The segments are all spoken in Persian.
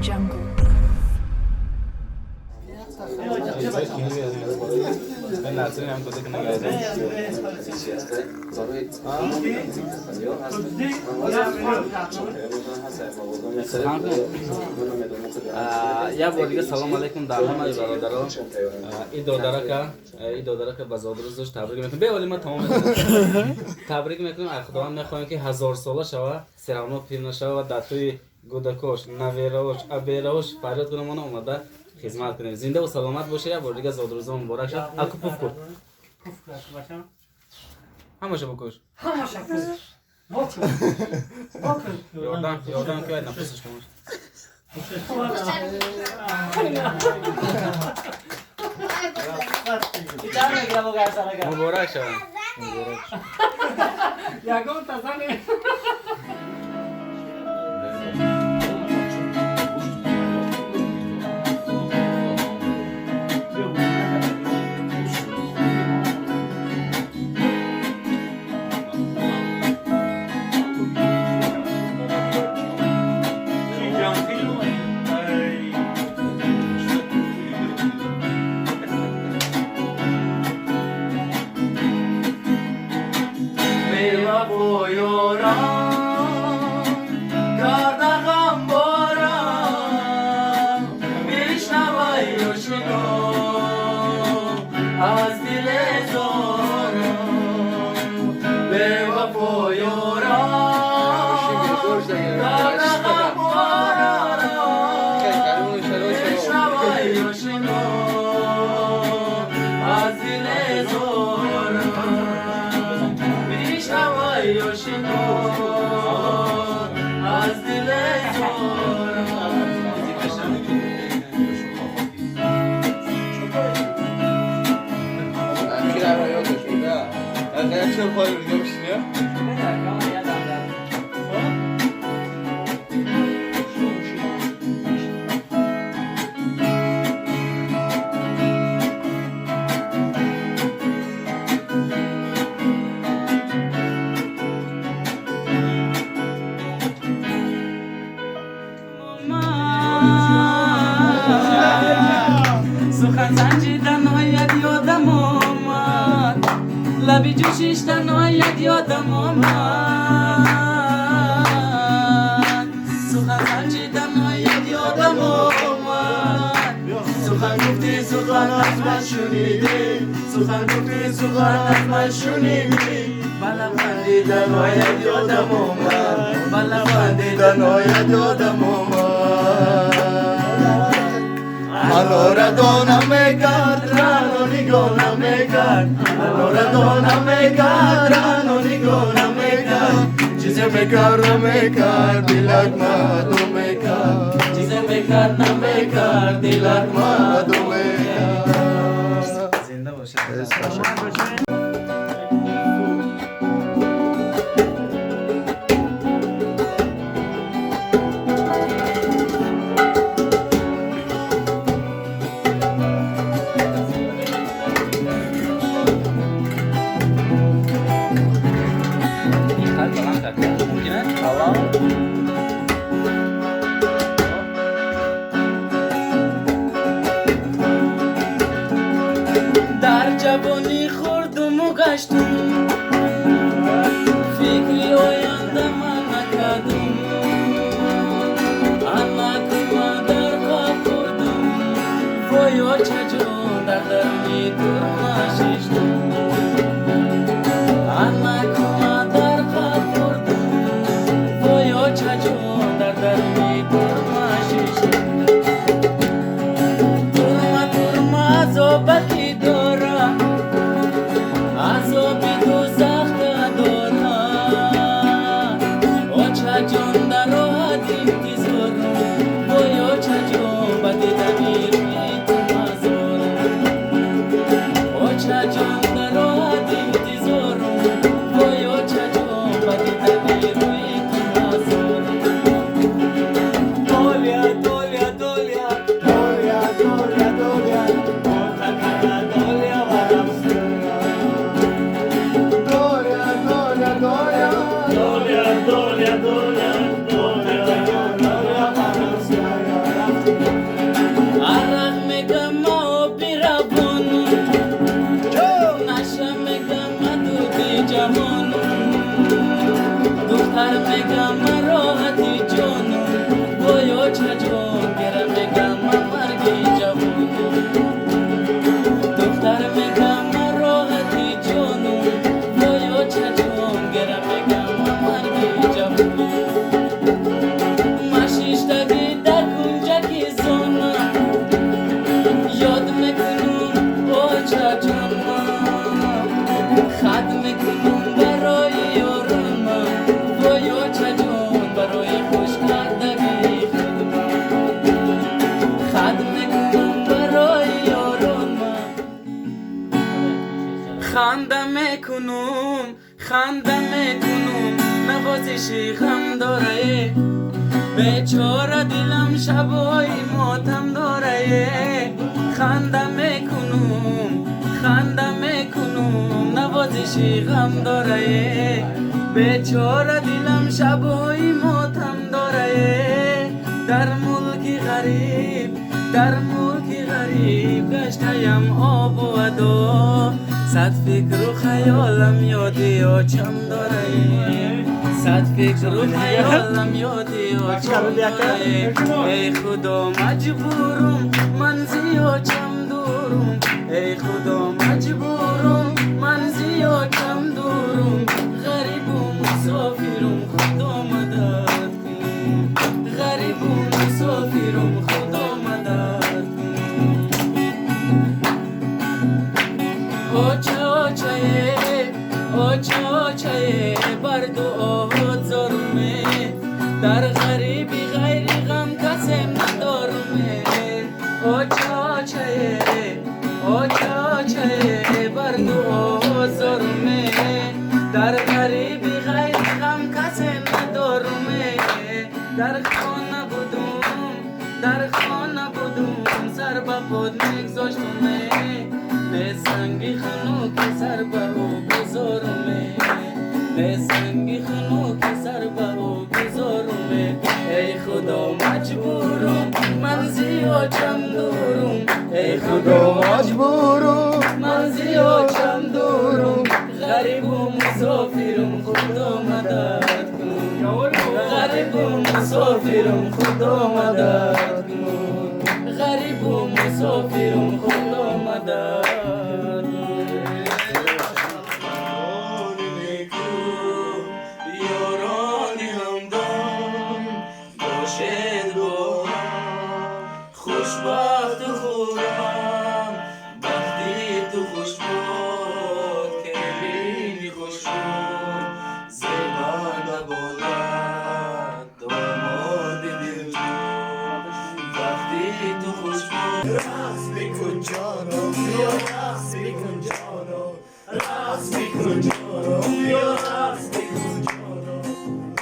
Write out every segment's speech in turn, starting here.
Jungle. یا بار دیگه سلام علیکم در همه برادران. این دادره که بزاد روز داشت تبریک میکنم. به ولی ما تمام تبریک میکنم. خداوند میخوایم که 1000 ساله شوه، سرانو پیر نشوه و در توی گودکوش، نویراوش، ابیراوش فریاد کنه ما اومده خدمت کنیم. زنده و سلامت باشه. یا بار دیگه زاد روز مبارک شه. اکو پوف کن. همشه بکش. همشه بکش. یادم که نفسش کنه. مبارک شوم. یگان تزنه. سخن سنجیدن آید یادم آمد، لبی جوشیدن آید یادم آمد، سخن سنجیدن آید یادم آمد، سخن گفتی سخن از من شنیدی، سخن گفتی سخن از من شنیدی، بلم خندیدن آید یادم آمد، بلم خندیدن آید یادم آمد. Allora donna me cadranno di gonna me cad. Allora donna me cadranno di gonna me cad. Ci se me carra me cad di lagma do me cad. Ci se me carra me cad di lagma do me cad. Zinda boşa. در جوانی خوردم و گشتم، فکری آینده من نکردم، انک مادر خواب خوردم، ویا چجون در درمی دور نششتم، انک مادر خواب خوردم، ویا چجون در درمی دور نششتم. ترما عذابتی دارم، عذابی دوزخ دارم، دختر میگم راحتی جانم بایا چجان گرم میگم مرگی جوان دختر میگم راحتی جانم بایا چجان گرم میگم مرگی جوان مشیشتگی در کنجکی زانم یاد میکنم او چجان خد میکنم برای یارم بایا چجان برای خوش کردگی خد میکنم برای یارم خنده میکنم نوازشی غم داره بیچاره دلم شبای ماتم داره خنده میکنم نوازشی غم داره بیچاره دلم شبای ماتم داره در ملک غریب گشتیم آب و ادا صد فکر و خیالم یادی آچم داره صد فکر و خیالم یادی آچم داره ای خدا مجبورم من زیاچم دورم ای خدا مجبورم من زیاچم دورم غریب و مسافرم خدا مدد کن غریب و مسافرم خدا مدد آچه بر دعات زارمه در غریبی غیری غم کسیم ندارمه آچه بر دعات زارمه در غریبی غیری غم کسیم ندارمه در خانه بودم سر به خود میگذاشتمه به سنگی خنوک سر به او گذارمه به سنگی خنوک سر به او گذارمه ای خدا مجبورم من زیاچم دورم ای خدا مجبورم من زیاچم دورم غریب و مسافرم خدا مدد کن غریب و مسافرم خدا مدد کن غریب و مسافرم خدا مدد یارانی همدم باشد با خوشبخت و خورم وقتی تو خوش بود که بینی خوش بود زبان بولد داماد دل وقتی تو خوش بود راست بکن جانم بیا راست بکن جانم راست بکن جانم بیا راست بکن جانم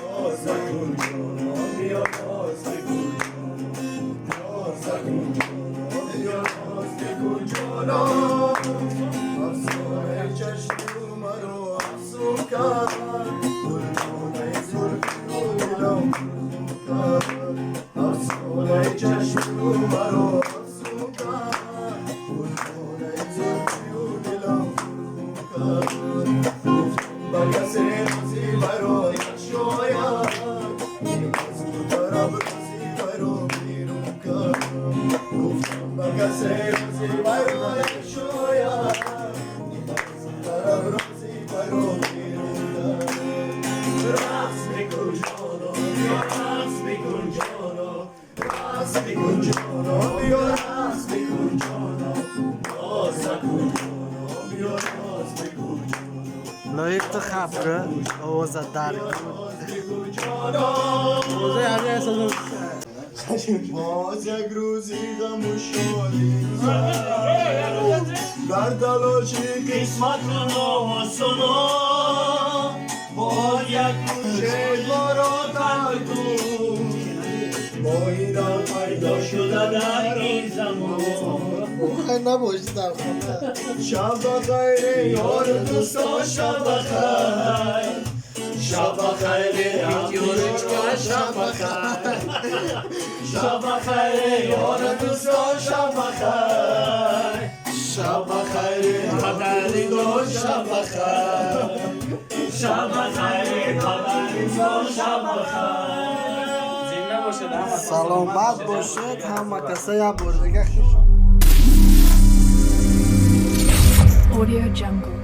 راست بکن جانم بیا راست بکن جانم راست بکن جانم بیا راست بکن جانم افسانه چشم مرا افسون کرد گلدانه زلفی و دلم فرو کرد افسانه چشم مرا افسون کرد گلدانه زلفی و دلم فرو کرد گفتم به کسی رازی مرا نشاید از تو طرف رازی مرا بیرون کرد گفتم به کسی رازی مرا نشاید از تو طرف رازی مرا بیرون کرد راست بکن جانم بیا راست بکن جانم راست بکن جانم بیا راست بکن جانم راست بکن جانم بیا راست بکن جانم لایق تو خبره آوازت در باز یک روزی غم و شادی در تلاش قسمت ناسنا باز یک کوچه مرا ترک کن با این در پیدا شده در این زمان نباشی در خونه شب بخیر یار دوستا شب بخیر شب بخیر یارچکا شب بخیر شب بخیر یار دوستا شب بخیر شب بخیر مدرنی دو شب بخیر شب بخیر خدای شب بخیر زنده باشد همه سلامت باشید همه کسای بردگه Audio Jungle.